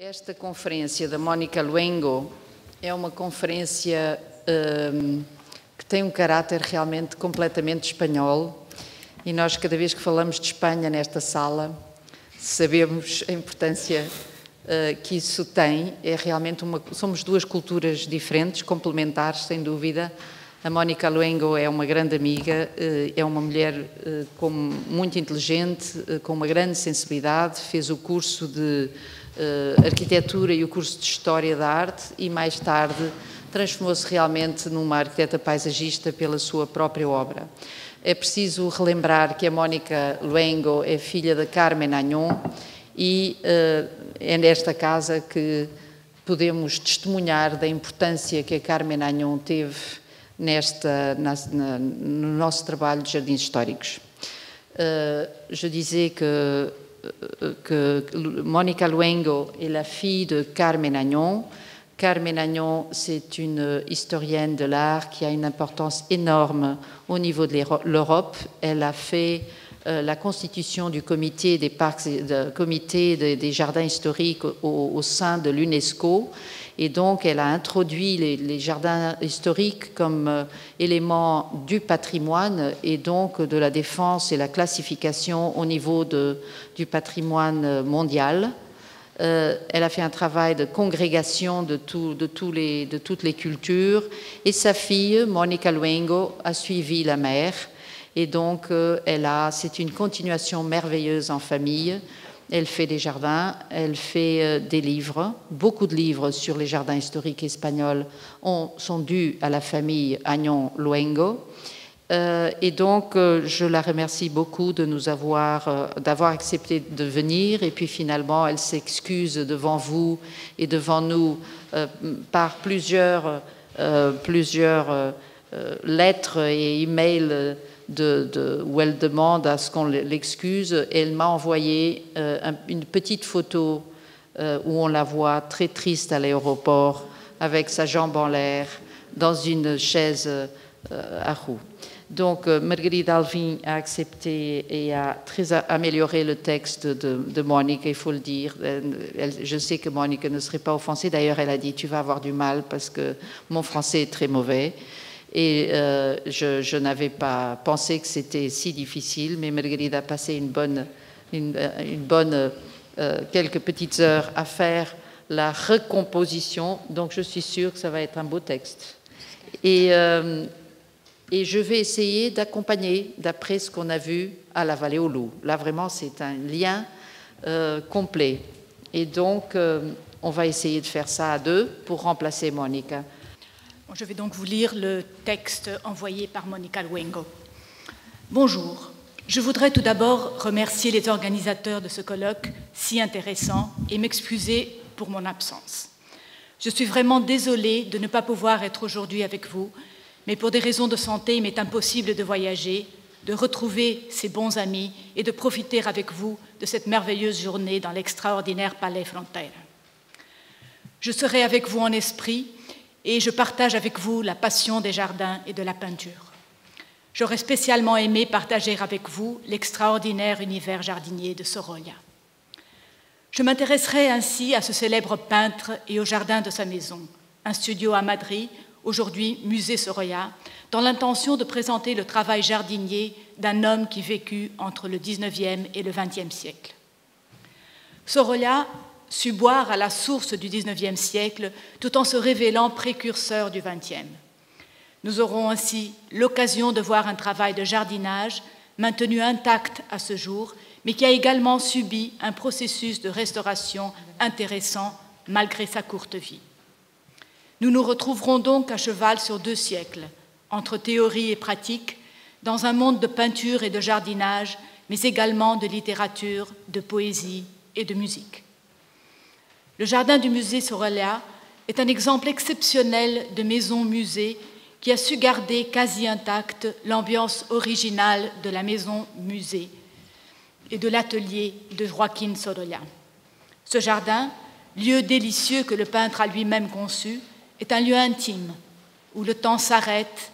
Esta conferência da Mónica Luengo é uma conferência que tem um caráter realmente completamente espanhol e nós, cada vez que falamos de Espanha nesta sala, sabemos a importância que isso tem. É realmente somos duas culturas diferentes, complementares, sem dúvida. A Mónica Luengo é uma grande amiga, é uma mulher muito inteligente, com uma grande sensibilidade, fez o curso de arquitetura e o curso de História da Arte e mais tarde transformou-se realmente numa arquiteta paisagista pela sua própria obra. É preciso relembrar que a Mónica Luengo é filha de Carmen Añón e é nesta casa que podemos testemunhar da importância que a Carmen Añón teve no nosso trabalho de jardins históricos. Je disais que Mónica Luengo est la fille de Carmen Añón. Carmen Añón, c'est une historienne de l'art qui a une importance énorme au niveau de l'Europe. Elle a fait la constitution du comité des parcs, comité des jardins historiques au sein de l'UNESCO. Et donc, elle a introduit les jardins historiques comme élément du patrimoine et donc de la défense et la classification au niveau du patrimoine mondial. Elle a fait un travail de congrégation de toutes les cultures. Et sa fille, Mónica Luengo, a suivi la mère. Et donc, c'est une continuation merveilleuse en famille. Elle fait des jardins, elle fait des livres. Beaucoup de livres sur les jardins historiques espagnols sont dus à la famille Añón Luengo. Et donc, je la remercie beaucoup de d'avoir accepté de venir. Et puis finalement, elle s'excuse devant vous et devant nous par plusieurs lettres et emails où elle demande à ce qu'on l'excuse. Elle m'a envoyé une petite photo où on la voit très triste à l'aéroport avec sa jambe en l'air dans une chaise à roues. Donc Margarida Alvim a accepté et a très amélioré le texte de Mónica, il faut le dire. Je sais que Mónica ne serait pas offensée. D'ailleurs, elle a dit « tu vas avoir du mal parce que mon français est très mauvais ». Et je n'avais pas pensé que c'était si difficile, mais Margarida a passé quelques petites heures à faire la recomposition, donc je suis sûre que ça va être un beau texte. Et je vais essayer d'accompagner, d'après ce qu'on a vu à la Vallée aux Loups. Là, vraiment, c'est un lien complet. Et donc, on va essayer de faire ça à deux pour remplacer Mónica. Je vais donc vous lire le texte envoyé par Mónica Luengo. Bonjour. Je voudrais tout d'abord remercier les organisateurs de ce colloque si intéressant et m'excuser pour mon absence. Je suis vraiment désolée de ne pas pouvoir être aujourd'hui avec vous, mais pour des raisons de santé, il m'est impossible de voyager, de retrouver ces bons amis et de profiter avec vous de cette merveilleuse journée dans l'extraordinaire Palais Frontera. Je serai avec vous en esprit et je partage avec vous la passion des jardins et de la peinture. J'aurais spécialement aimé partager avec vous l'extraordinaire univers jardinier de Sorolla. Je m'intéresserai ainsi à ce célèbre peintre et au jardin de sa maison, un studio à Madrid, aujourd'hui musée Sorolla, dans l'intention de présenter le travail jardinier d'un homme qui vécut entre le 19e et le 20e siècle. Sorolla sut boire à la source du XIXe siècle tout en se révélant précurseur du XXe. Nous aurons ainsi l'occasion de voir un travail de jardinage maintenu intact à ce jour, mais qui a également subi un processus de restauration intéressant malgré sa courte vie. Nous nous retrouverons donc à cheval sur 2 siècles, entre théorie et pratique, dans un monde de peinture et de jardinage, mais également de littérature, de poésie et de musique. Le jardin du musée Sorolla est un exemple exceptionnel de maison-musée qui a su garder quasi intacte l'ambiance originale de la maison-musée et de l'atelier de Joaquín Sorolla. Ce jardin, lieu délicieux que le peintre a lui-même conçu, est un lieu intime où le temps s'arrête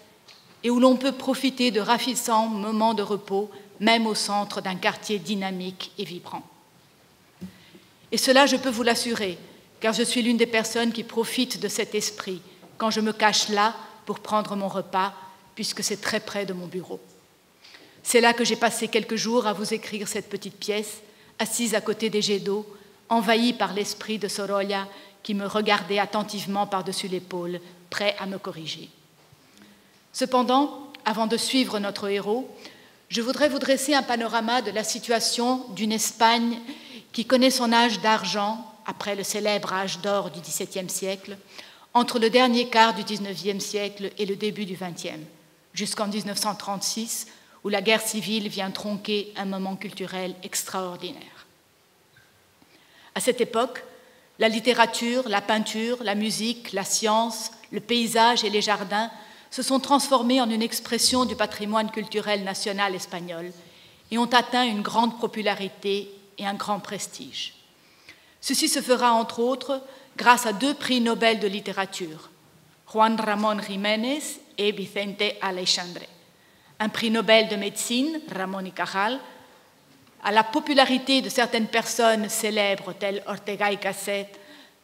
et où l'on peut profiter de ravissants moments de repos, même au centre d'un quartier dynamique et vibrant. Et cela, je peux vous l'assurer, car je suis l'une des personnes qui profitent de cet esprit quand je me cache là pour prendre mon repas, puisque c'est très près de mon bureau. C'est là que j'ai passé quelques jours à vous écrire cette petite pièce, assise à côté des jets d'eau, envahie par l'esprit de Sorolla qui me regardait attentivement par-dessus l'épaule, prêt à me corriger. Cependant, avant de suivre notre héros, je voudrais vous dresser un panorama de la situation d'une Espagne qui connaît son âge d'argent, après le célèbre âge d'or du XVIIe siècle, entre le dernier quart du XIXe siècle et le début du XXe, jusqu'en 1936, où la guerre civile vient tronquer un moment culturel extraordinaire. À cette époque, la littérature, la peinture, la musique, la science, le paysage et les jardins se sont transformés en une expression du patrimoine culturel national espagnol et ont atteint une grande popularité et un grand prestige. Ceci se fera entre autres grâce à 2 prix Nobel de littérature, Juan Ramón Jiménez et Vicente Aleixandre, un prix Nobel de médecine, Ramón y Cajal, à la popularité de certaines personnes célèbres telles Ortega y Gasset,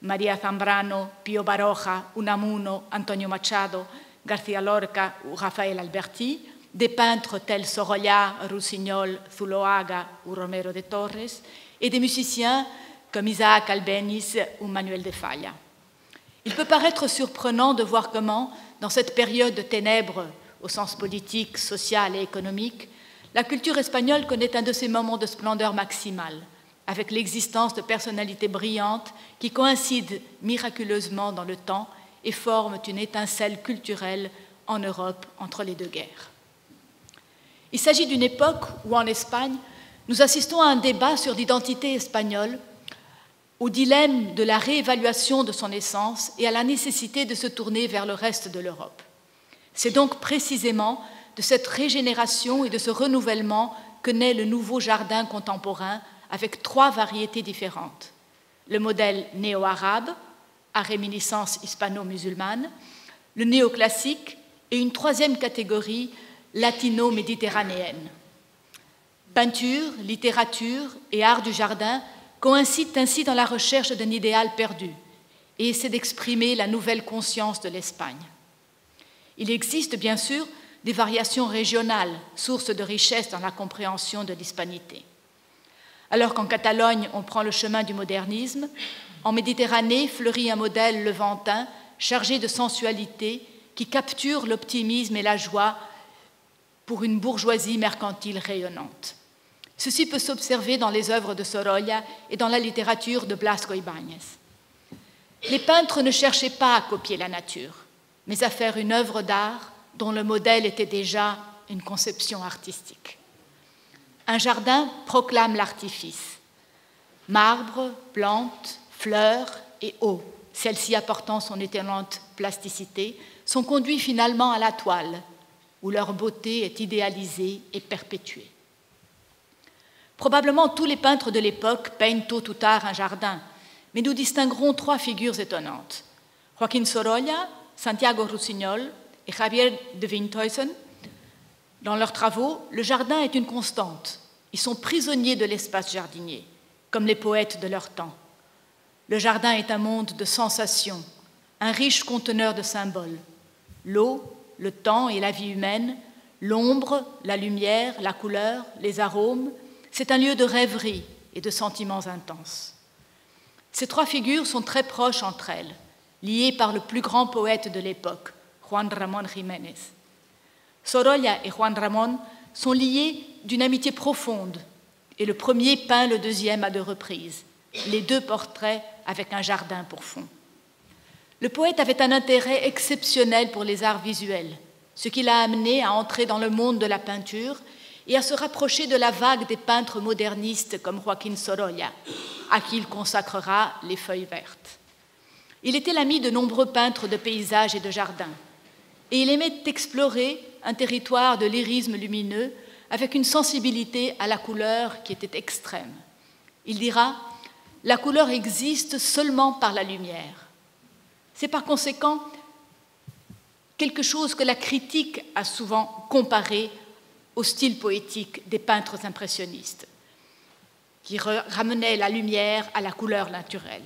María Zambrano, Pío Baroja, Unamuno, Antonio Machado, García Lorca ou Rafael Alberti, des peintres tels Sorolla, Rossignol, Zuloaga ou Romero de Torres, et des musiciens comme Isaac Albéniz ou Manuel de Falla. Il peut paraître surprenant de voir comment, dans cette période de ténèbres au sens politique, social et économique, la culture espagnole connaît un de ses moments de splendeur maximale, avec l'existence de personnalités brillantes qui coïncident miraculeusement dans le temps et forment une étincelle culturelle en Europe entre les 2 guerres. Il s'agit d'une époque où, en Espagne, nous assistons à un débat sur l'identité espagnole, au dilemme de la réévaluation de son essence et à la nécessité de se tourner vers le reste de l'Europe. C'est donc précisément de cette régénération et de ce renouvellement que naît le nouveau jardin contemporain avec 3 variétés différentes. Le modèle néo-arabe, à réminiscence hispano-musulmane, le néoclassique et une 3e catégorie latino-méditerranéenne. Peinture, littérature et art du jardin coïncident ainsi dans la recherche d'un idéal perdu et essaient d'exprimer la nouvelle conscience de l'Espagne. Il existe bien sûr des variations régionales, source de richesse dans la compréhension de l'hispanité. Alors qu'en Catalogne, on prend le chemin du modernisme, en Méditerranée fleurit un modèle levantin chargé de sensualité qui capture l'optimisme et la joie pour une bourgeoisie mercantile rayonnante. Ceci peut s'observer dans les œuvres de Sorolla et dans la littérature de Blasco Ibáñez. Les peintres ne cherchaient pas à copier la nature, mais à faire une œuvre d'art dont le modèle était déjà une conception artistique. Un jardin proclame l'artifice. Marbre, plantes, fleurs et eau, celle-ci apportant son étonnante plasticité, sont conduits finalement à la toile, où leur beauté est idéalisée et perpétuée. Probablement tous les peintres de l'époque peignent tôt ou tard un jardin, mais nous distinguerons 3 figures étonnantes. Joaquín Sorolla, Santiago Rossignol et Javier de Windhuizen. Dans leurs travaux, le jardin est une constante. Ils sont prisonniers de l'espace jardinier, comme les poètes de leur temps. Le jardin est un monde de sensations, un riche conteneur de symboles. L'eau, le temps et la vie humaine, l'ombre, la lumière, la couleur, les arômes, c'est un lieu de rêverie et de sentiments intenses. Ces 3 figures sont très proches entre elles, liées par le plus grand poète de l'époque, Juan Ramón Jiménez. Sorolla et Juan Ramón sont liés d'une amitié profonde, et le premier peint le deuxième à 2 reprises, les 2 portraits avec un jardin pour fond. Le poète avait un intérêt exceptionnel pour les arts visuels, ce qui l'a amené à entrer dans le monde de la peinture et à se rapprocher de la vague des peintres modernistes comme Joaquín Sorolla, à qui il consacrera les feuilles vertes. Il était l'ami de nombreux peintres de paysages et de jardins, et il aimait explorer un territoire de lyrisme lumineux avec une sensibilité à la couleur qui était extrême. Il dira « La couleur existe seulement par la lumière ». C'est par conséquent quelque chose que la critique a souvent comparé au style poétique des peintres impressionnistes, qui ramenaient la lumière à la couleur naturelle.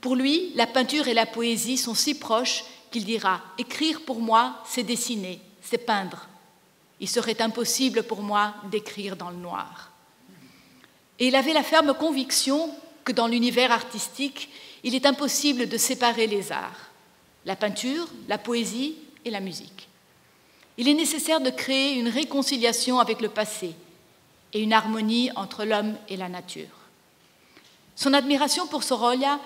Pour lui, la peinture et la poésie sont si proches qu'il dira « Écrire pour moi, c'est dessiner, c'est peindre. Il serait impossible pour moi d'écrire dans le noir. » Et il avait la ferme conviction que dans l'univers artistique, il est impossible de séparer les arts, la peinture, la poésie et la musique. Il est nécessaire de créer une réconciliation avec le passé et une harmonie entre l'homme et la nature. Son admiration pour Sorolla,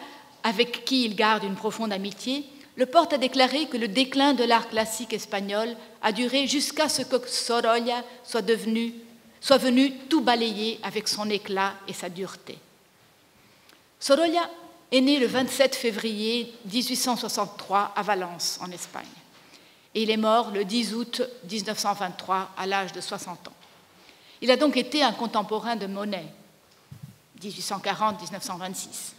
avec qui il garde une profonde amitié, le porte à déclarer que le déclin de l'art classique espagnol a duré jusqu'à ce que Sorolla soit venu tout balayer avec son éclat et sa dureté. Sorolla est né le 27 février 1863 à Valence, en Espagne, et il est mort le 10 août 1923 à l'âge de 60 ans. Il a donc été un contemporain de Monet, 1840-1926.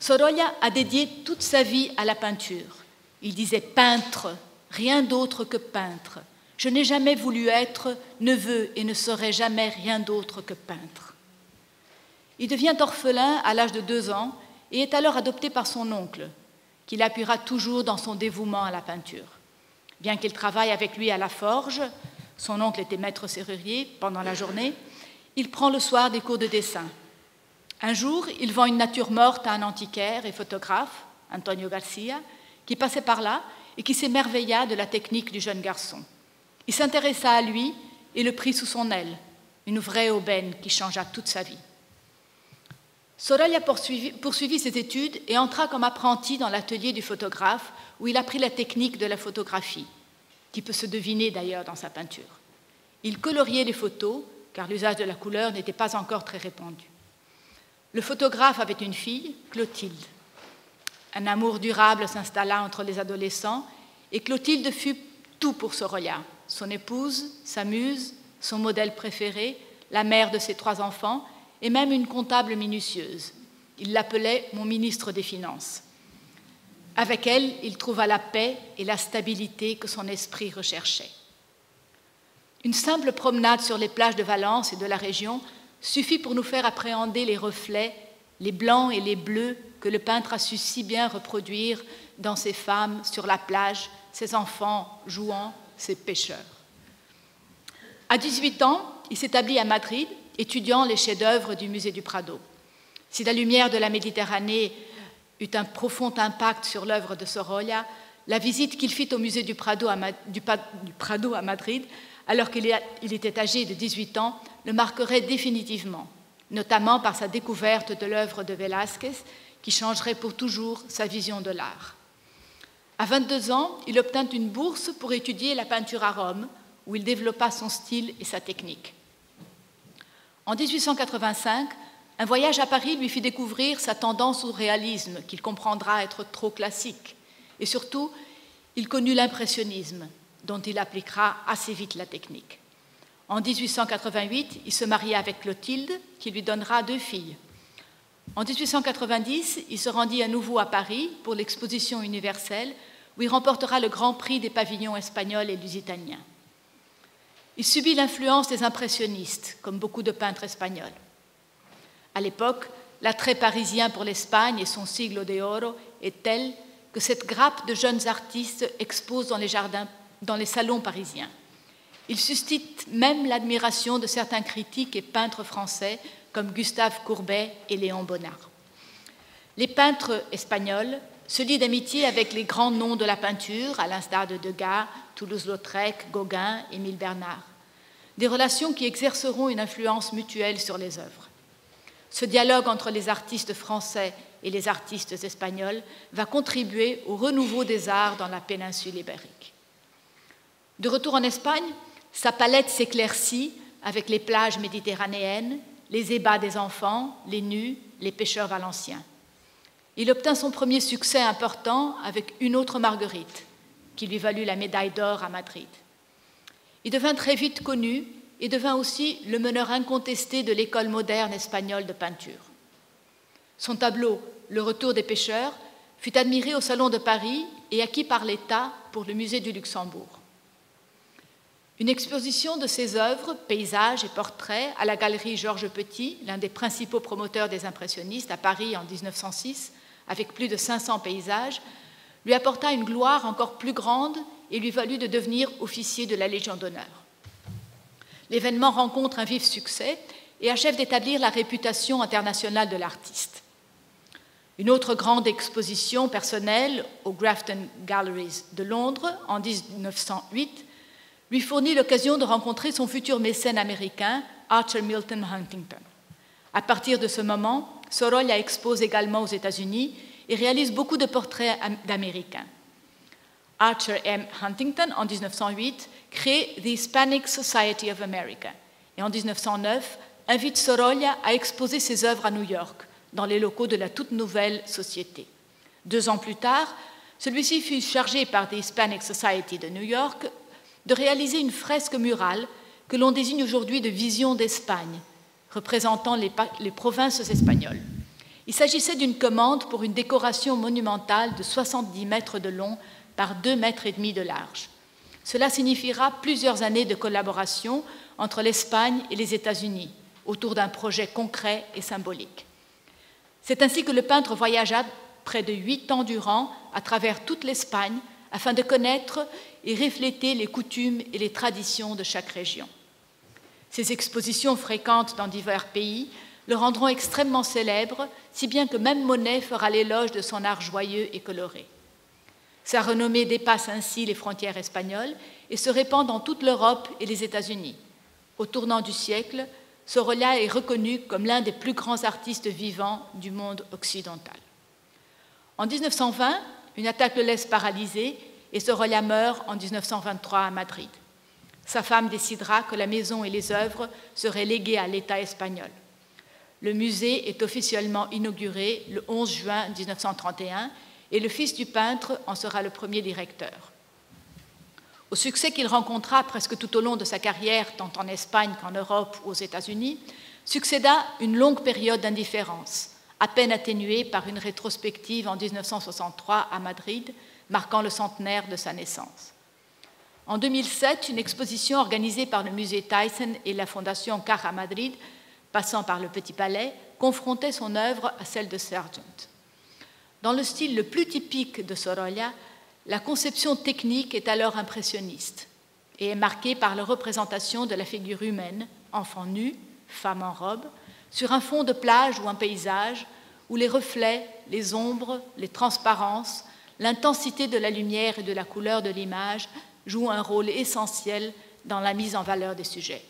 Sorolla a dédié toute sa vie à la peinture. Il disait « peintre, rien d'autre que peintre. Je n'ai jamais voulu être, ne veux et ne serai jamais rien d'autre que peintre. » Il devient orphelin à l'âge de 2 ans et est alors adopté par son oncle, qui l'appuiera toujours dans son dévouement à la peinture. Bien qu'il travaille avec lui à la forge, son oncle était maître serrurier pendant la journée, il prend le soir des cours de dessin. Un jour, il vend une nature morte à un antiquaire et photographe, Antonio Garcia, qui passait par là et qui s'émerveilla de la technique du jeune garçon. Il s'intéressa à lui et le prit sous son aile, une vraie aubaine qui changea toute sa vie. Sorolla poursuivit ses études et entra comme apprenti dans l'atelier du photographe où il apprit la technique de la photographie, qui peut se deviner d'ailleurs dans sa peinture. Il coloriait les photos, car l'usage de la couleur n'était pas encore très répandu. Le photographe avait une fille, Clotilde. Un amour durable s'installa entre les adolescents et Clotilde fut tout pour Sorolla, son épouse, sa muse, son modèle préféré, la mère de ses 3 enfants et même une comptable minutieuse. Il l'appelait « mon ministre des Finances ». Avec elle, il trouva la paix et la stabilité que son esprit recherchait. Une simple promenade sur les plages de Valence et de la région suffit pour nous faire appréhender les reflets, les blancs et les bleus que le peintre a su si bien reproduire dans ses femmes sur la plage, ses enfants jouant, ses pêcheurs. À 18 ans, il s'établit à Madrid, étudiant les chefs-d'œuvre du musée du Prado. Si la lumière de la Méditerranée eut un profond impact sur l'œuvre de Sorolla, la visite qu'il fit au musée du Prado à Madrid, alors qu'il était âgé de 18 ans, le marquerait définitivement, notamment par sa découverte de l'œuvre de Velázquez, qui changerait pour toujours sa vision de l'art. À 22 ans, il obtint une bourse pour étudier la peinture à Rome, où il développa son style et sa technique. En 1885, un voyage à Paris lui fit découvrir sa tendance au réalisme, qu'il comprendra être trop classique. Et surtout, il connut l'impressionnisme, dont il appliquera assez vite la technique. En 1888, il se maria avec Clotilde, qui lui donnera 2 filles. En 1890, il se rendit à nouveau à Paris pour l'exposition universelle, où il remportera le grand prix des pavillons espagnols et lusitaniens. Il subit l'influence des impressionnistes, comme beaucoup de peintres espagnols. À l'époque, l'attrait parisien pour l'Espagne et son siglo de oro est tel que cette grappe de jeunes artistes expose dans les salons parisiens. Il suscite même l'admiration de certains critiques et peintres français comme Gustave Courbet et Léon Bonnard. Les peintres espagnols se lient d'amitié avec les grands noms de la peinture, à l'instar de Degas, Toulouse-Lautrec, Gauguin, Émile Bernard. Des relations qui exerceront une influence mutuelle sur les œuvres. Ce dialogue entre les artistes français et les artistes espagnols va contribuer au renouveau des arts dans la péninsule ibérique. De retour en Espagne, sa palette s'éclaircit avec les plages méditerranéennes, les ébats des enfants, les nus, les pêcheurs valenciens. Il obtint son premier succès important avec Une autre Marguerite, qui lui valut la médaille d'or à Madrid. Il devint très vite connu et devint aussi le meneur incontesté de l'école moderne espagnole de peinture. Son tableau « Le retour des pêcheurs » fut admiré au Salon de Paris et acquis par l'État pour le musée du Luxembourg. Une exposition de ses œuvres, paysages et portraits, à la galerie Georges Petit, l'un des principaux promoteurs des impressionnistes, à Paris en 1906, avec plus de 500 paysages, lui apporta une gloire encore plus grande et lui valut de devenir officier de la Légion d'honneur. L'événement rencontre un vif succès et achève d'établir la réputation internationale de l'artiste. Une autre grande exposition personnelle au Grafton Galleries de Londres en 1908 lui fournit l'occasion de rencontrer son futur mécène américain, Archer Milton Huntington. À partir de ce moment, Sorolla expose également aux États-Unis et réalise beaucoup de portraits d'Américains. Archer M. Huntington, en 1908, crée The Hispanic Society of America et en 1909 invite Sorolla à exposer ses œuvres à New York, dans les locaux de la toute nouvelle société. 2 ans plus tard, celui-ci fut chargé par The Hispanic Society de New York de réaliser une fresque murale que l'on désigne aujourd'hui de Vision d'Espagne, représentant les provinces espagnoles. Il s'agissait d'une commande pour une décoration monumentale de 70 mètres de long par 2,5 mètres de large. Cela signifiera plusieurs années de collaboration entre l'Espagne et les États-Unis autour d'un projet concret et symbolique. C'est ainsi que le peintre voyagea près de 8 ans durant à travers toute l'Espagne afin de connaître et refléter les coutumes et les traditions de chaque région. Ces expositions fréquentes dans divers pays le rendront extrêmement célèbre, si bien que même Monet fera l'éloge de son art joyeux et coloré. Sa renommée dépasse ainsi les frontières espagnoles et se répand dans toute l'Europe et les États-Unis. Au tournant du siècle, Sorolla est reconnu comme l'un des plus grands artistes vivants du monde occidental. En 1920, une attaque le laisse paralysé et Sorolla meurt en 1923 à Madrid. Sa femme décidera que la maison et les œuvres seraient léguées à l'État espagnol. Le musée est officiellement inauguré le 11 juin 1931 et le fils du peintre en sera le premier directeur. Au succès qu'il rencontra presque tout au long de sa carrière, tant en Espagne qu'en Europe ou aux États-Unis, succéda une longue période d'indifférence, à peine atténuée par une rétrospective en 1963 à Madrid, marquant le centenaire de sa naissance. En 2007, une exposition organisée par le musée Thyssen et la fondation Caja Madrid, passant par le Petit Palais, confrontait son œuvre à celle de Sargent. Dans le style le plus typique de Sorolla, la conception technique est alors impressionniste et est marquée par la représentation de la figure humaine, enfant nu, femme en robe, sur un fond de plage ou un paysage où les reflets, les ombres, les transparences, l'intensité de la lumière et de la couleur de l'image jouent un rôle essentiel dans la mise en valeur des sujets.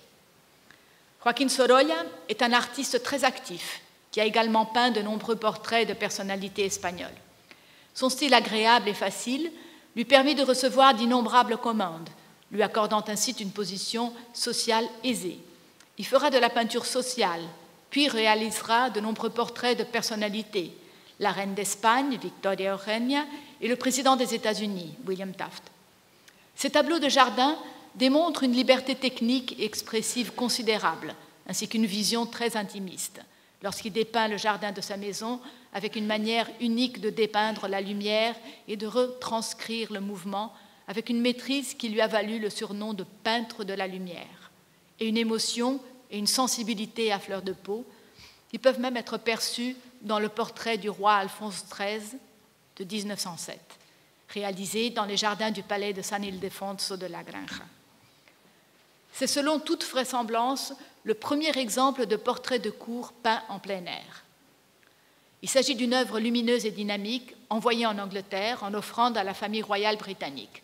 Joaquín Sorolla est un artiste très actif qui a également peint de nombreux portraits de personnalités espagnoles. Son style agréable et facile lui permet de recevoir d'innombrables commandes, lui accordant ainsi une position sociale aisée. Il fera de la peinture sociale, puis réalisera de nombreux portraits de personnalités, la reine d'Espagne, Victoria Eugenia, et le président des États-Unis, William Taft. Ces tableaux de jardin démontrent une liberté technique et expressive considérable, ainsi qu'une vision très intimiste, lorsqu'il dépeint le jardin de sa maison avec une manière unique de dépeindre la lumière et de retranscrire le mouvement avec une maîtrise qui lui a valu le surnom de peintre de la lumière, et une émotion et une sensibilité à fleur de peau qui peuvent même être perçues dans le portrait du roi Alphonse XIII de 1907, réalisé dans les jardins du palais de San Ildefonso de la Granja. C'est selon toute vraisemblance le premier exemple de portrait de cour peint en plein air. Il s'agit d'une œuvre lumineuse et dynamique envoyée en Angleterre en offrande à la famille royale britannique.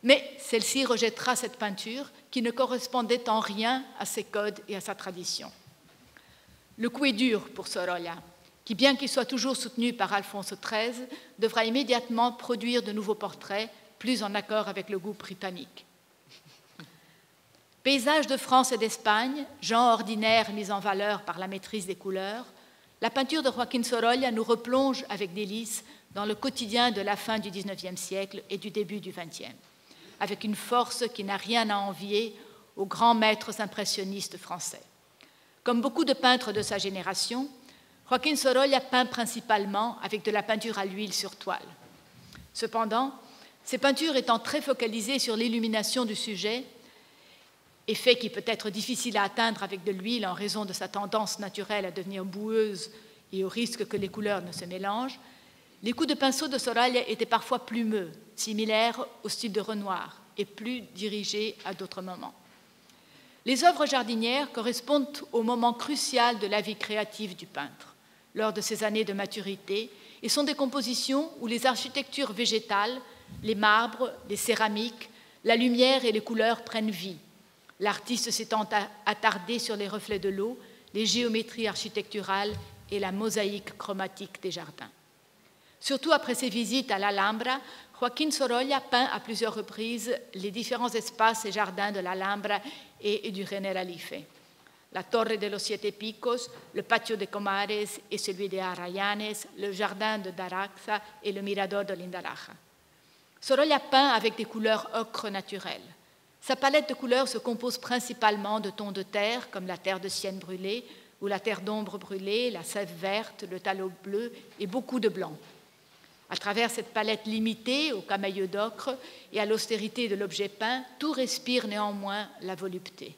Mais celle-ci rejettera cette peinture qui ne correspondait en rien à ses codes et à sa tradition. Le coup est dur pour Sorolla, qui, bien qu'il soit toujours soutenu par Alphonse XIII, devra immédiatement produire de nouveaux portraits plus en accord avec le goût britannique. Paysages de France et d'Espagne, genre ordinaire mis en valeur par la maîtrise des couleurs, la peinture de Joaquín Sorolla nous replonge avec délice dans le quotidien de la fin du XIXe siècle et du début du XXe, avec une force qui n'a rien à envier aux grands maîtres impressionnistes français. Comme beaucoup de peintres de sa génération, Joaquín Sorolla peint principalement avec de la peinture à l'huile sur toile. Cependant, ces peintures étant très focalisées sur l'illumination du sujet, effet qui peut être difficile à atteindre avec de l'huile en raison de sa tendance naturelle à devenir boueuse et au risque que les couleurs ne se mélangent, les coups de pinceau de Sorolla étaient parfois plumeux, similaires au style de Renoir, et plus dirigés à d'autres moments. Les œuvres jardinières correspondent au moment crucial de la vie créative du peintre, lors de ses années de maturité, et sont des compositions où les architectures végétales, les marbres, les céramiques, la lumière et les couleurs prennent vie, l'artiste s'étant attardé sur les reflets de l'eau, les géométries architecturales et la mosaïque chromatique des jardins. Surtout après ses visites à l'Alhambra, Joaquín Sorolla peint à plusieurs reprises les différents espaces et jardins de l'Alhambra et du Generalife. La Torre de los Siete Picos, le Patio de Comares et celui de Arrayanes, le jardin de Daraxa et le Mirador de Lindaraja. Sorolla peint avec des couleurs ocre naturelles. Sa palette de couleurs se compose principalement de tons de terre, comme la terre de sienne brûlée ou la terre d'ombre brûlée, la sève verte, le tallow bleu et beaucoup de blanc. À travers cette palette limitée au camailleux d'ocre et à l'austérité de l'objet peint, tout respire néanmoins la volupté.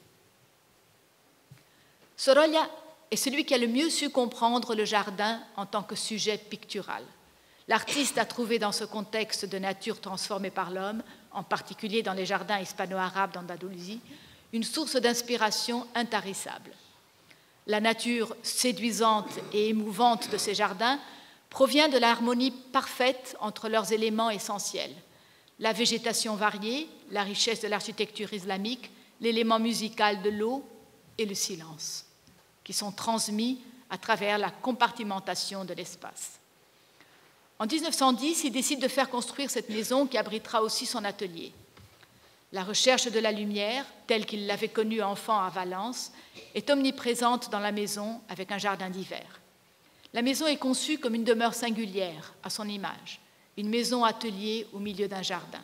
Sorolla est celui qui a le mieux su comprendre le jardin en tant que sujet pictural. L'artiste a trouvé dans ce contexte de nature transformée par l'homme, en particulier dans les jardins hispano-arabes d'Andalousie, une source d'inspiration intarissable. La nature séduisante et émouvante de ces jardins provient de l'harmonie parfaite entre leurs éléments essentiels. La végétation variée, la richesse de l'architecture islamique, l'élément musical de l'eau et le silence, qui sont transmis à travers la compartimentation de l'espace. En 1910, il décide de faire construire cette maison qui abritera aussi son atelier. La recherche de la lumière, telle qu'il l'avait connue enfant à Valence, est omniprésente dans la maison avec un jardin d'hiver. La maison est conçue comme une demeure singulière, à son image, une maison-atelier au milieu d'un jardin.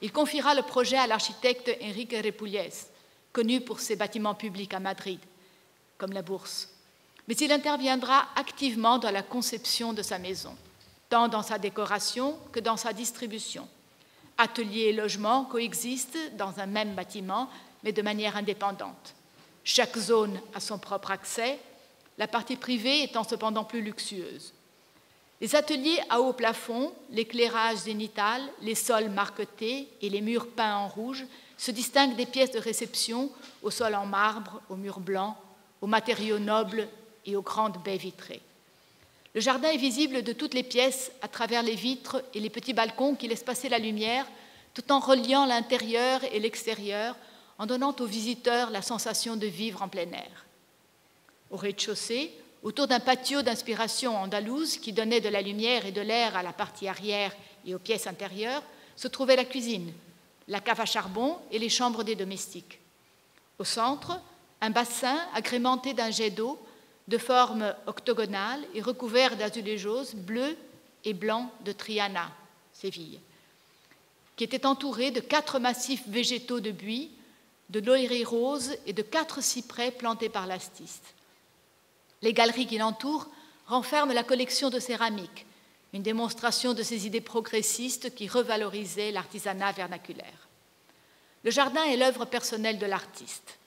Il confiera le projet à l'architecte Enrique Repulles, connu pour ses bâtiments publics à Madrid, comme la Bourse. Mais il interviendra activement dans la conception de sa maison, tant dans sa décoration que dans sa distribution. Atelier et logement coexistent dans un même bâtiment, mais de manière indépendante. Chaque zone a son propre accès, la partie privée étant cependant plus luxueuse. Les ateliers à haut plafond, l'éclairage zénital, les sols marquetés et les murs peints en rouge se distinguent des pièces de réception au sol en marbre, aux murs blancs, aux matériaux nobles et aux grandes baies vitrées. Le jardin est visible de toutes les pièces à travers les vitres et les petits balcons qui laissent passer la lumière, tout en reliant l'intérieur et l'extérieur, en donnant aux visiteurs la sensation de vivre en plein air. Au rez-de-chaussée, autour d'un patio d'inspiration andalouse qui donnait de la lumière et de l'air à la partie arrière et aux pièces intérieures, se trouvait la cuisine, la cave à charbon et les chambres des domestiques. Au centre, un bassin agrémenté d'un jet d'eau de forme octogonale et recouvert d'azulejos bleus et blancs de Triana, Séville, qui était entouré de 4 massifs végétaux de buis, de lauriers roses et de 4 cyprès plantés par l'astiste. Les galeries qui l'entourent renferment la collection de céramique, une démonstration de ces idées progressistes qui revalorisaient l'artisanat vernaculaire. Le jardin est l'œuvre personnelle de l'artiste,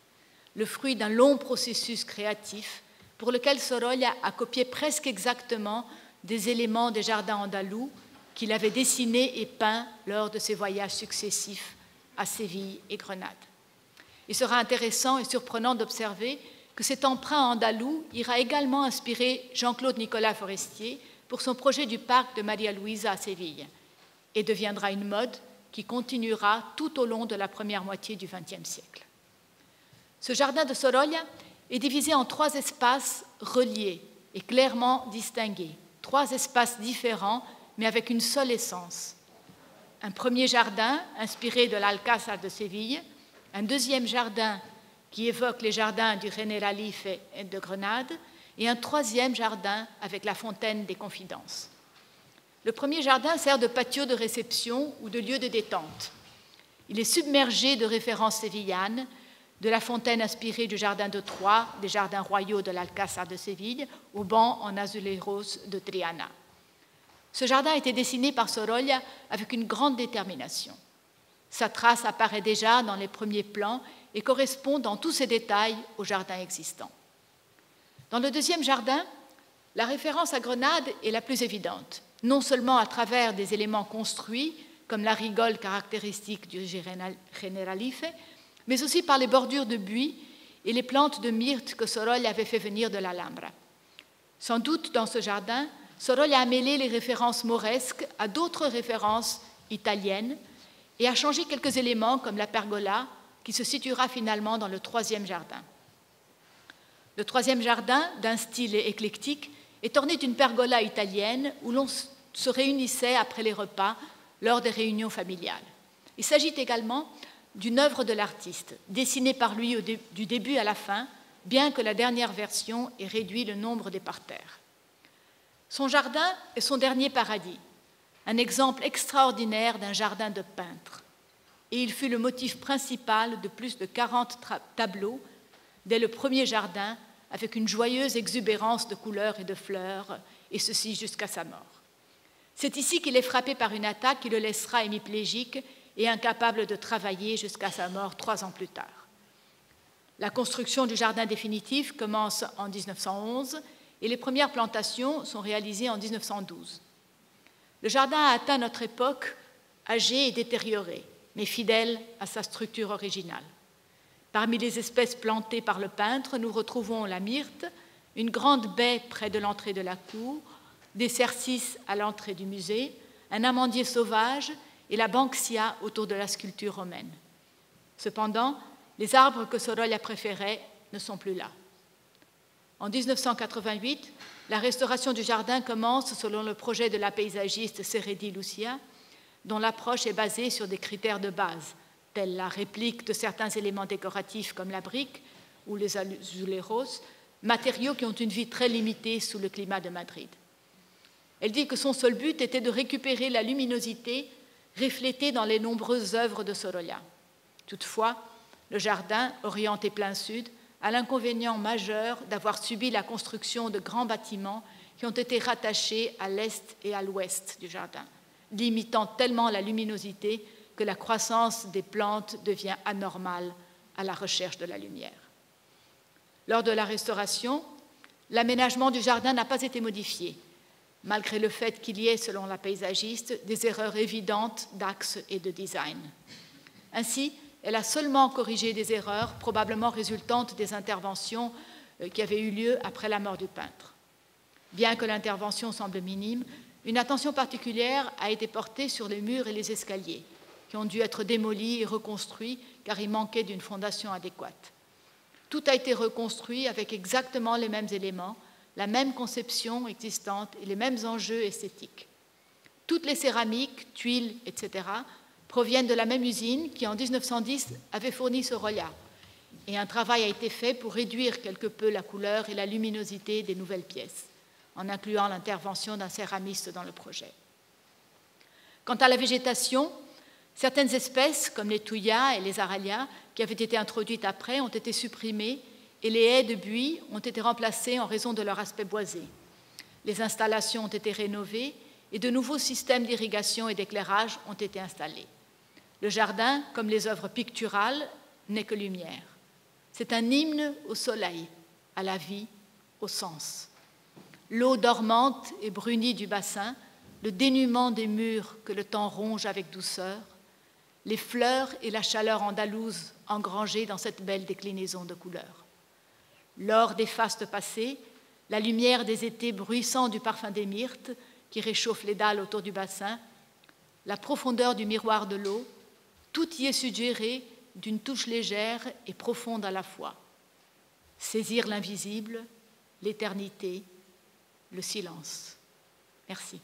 le fruit d'un long processus créatif pour lequel Sorolla a copié presque exactement des éléments des jardins andalous qu'il avait dessinés et peints lors de ses voyages successifs à Séville et Grenade. Il sera intéressant et surprenant d'observer que cet emprunt andalou ira également inspirer Jean-Claude Nicolas Forestier pour son projet du parc de Maria Luisa à Séville et deviendra une mode qui continuera tout au long de la première moitié du XXe siècle. Ce jardin de Sorolla est divisé en 3 espaces reliés et clairement distingués, 3 espaces différents mais avec une seule essence. Un premier jardin inspiré de l'Alcázar de Séville, un deuxième jardin qui évoque les jardins du Generalife et de Grenade, et un 3e jardin avec la fontaine des Confidences. Le premier jardin sert de patio de réception ou de lieu de détente. Il est submergé de références sévillanes, de la fontaine inspirée du jardin de Troyes, des jardins royaux de l'Alcázar de Séville, aux bancs en azulejos de Triana. Ce jardin a été dessiné par Sorolla avec une grande détermination. Sa trace apparaît déjà dans les premiers plans et correspond dans tous ses détails au jardin existant. Dans le deuxième jardin, la référence à Grenade est la plus évidente, non seulement à travers des éléments construits, comme la rigole caractéristique du Generalife, mais aussi par les bordures de buis et les plantes de myrte que Sorolla avait fait venir de l'Alhambra. Sans doute, dans ce jardin, Sorolla a mêlé les références mauresques à d'autres références italiennes et a changé quelques éléments comme la pergola, qui se situera finalement dans le troisième jardin. Le troisième jardin, d'un style éclectique, est orné d'une pergola italienne où l'on se réunissait après les repas lors des réunions familiales. Il s'agit également d'une œuvre de l'artiste, dessinée par lui du début à la fin, bien que la dernière version ait réduit le nombre des parterres. Son jardin est son dernier paradis, un exemple extraordinaire d'un jardin de peintre. Et il fut le motif principal de plus de 40 tableaux dès le premier jardin, avec une joyeuse exubérance de couleurs et de fleurs, et ceci jusqu'à sa mort. C'est ici qu'il est frappé par une attaque qui le laissera hémiplégique et incapable de travailler jusqu'à sa mort 3 ans plus tard. La construction du jardin définitif commence en 1911 et les premières plantations sont réalisées en 1912. Le jardin a atteint notre époque âgé et détérioré, mais fidèle à sa structure originale. Parmi les espèces plantées par le peintre, nous retrouvons la myrte, une grande baie près de l'entrée de la cour, des cercis à l'entrée du musée, un amandier sauvage et la banksia autour de la sculpture romaine. Cependant, les arbres que Sorolla préférait ne sont plus là. En 1988, la restauration du jardin commence selon le projet de la paysagiste Seredi Lucia, dont l'approche est basée sur des critères de base, tels la réplique de certains éléments décoratifs comme la brique ou les azulejos, matériaux qui ont une vie très limitée sous le climat de Madrid. Elle dit que son seul but était de récupérer la luminosité reflétée dans les nombreuses œuvres de Sorolla. Toutefois, le jardin, orienté plein sud, a l'inconvénient majeur d'avoir subi la construction de grands bâtiments qui ont été rattachés à l'est et à l'ouest du jardin, limitant tellement la luminosité que la croissance des plantes devient anormale à la recherche de la lumière. Lors de la restauration, l'aménagement du jardin n'a pas été modifié, malgré le fait qu'il y ait, selon la paysagiste, des erreurs évidentes d'axe et de design. Ainsi, elle a seulement corrigé des erreurs probablement résultantes des interventions qui avaient eu lieu après la mort du peintre. Bien que l'intervention semble minime, une attention particulière a été portée sur les murs et les escaliers, qui ont dû être démolis et reconstruits car il manquait d'une fondation adéquate. Tout a été reconstruit avec exactement les mêmes éléments, la même conception existante et les mêmes enjeux esthétiques. Toutes les céramiques, tuiles, etc., proviennent de la même usine qui, en 1910, avait fourni Sorolla. Et un travail a été fait pour réduire quelque peu la couleur et la luminosité des nouvelles pièces, en incluant l'intervention d'un céramiste dans le projet. Quant à la végétation, certaines espèces, comme les thuyas et les aralias, qui avaient été introduites après, ont été supprimées et les haies de buis ont été remplacées en raison de leur aspect boisé. Les installations ont été rénovées et de nouveaux systèmes d'irrigation et d'éclairage ont été installés. Le jardin, comme les œuvres picturales, n'est que lumière. C'est un hymne au soleil, à la vie, au sens. L'eau dormante et brunie du bassin, le dénuement des murs que le temps ronge avec douceur, les fleurs et la chaleur andalouse engrangées dans cette belle déclinaison de couleurs. L'or des fastes passés, la lumière des étés bruissant du parfum des myrtes qui réchauffe les dalles autour du bassin, la profondeur du miroir de l'eau, tout y est suggéré d'une touche légère et profonde à la fois. Saisir l'invisible, l'éternité, le silence. Merci.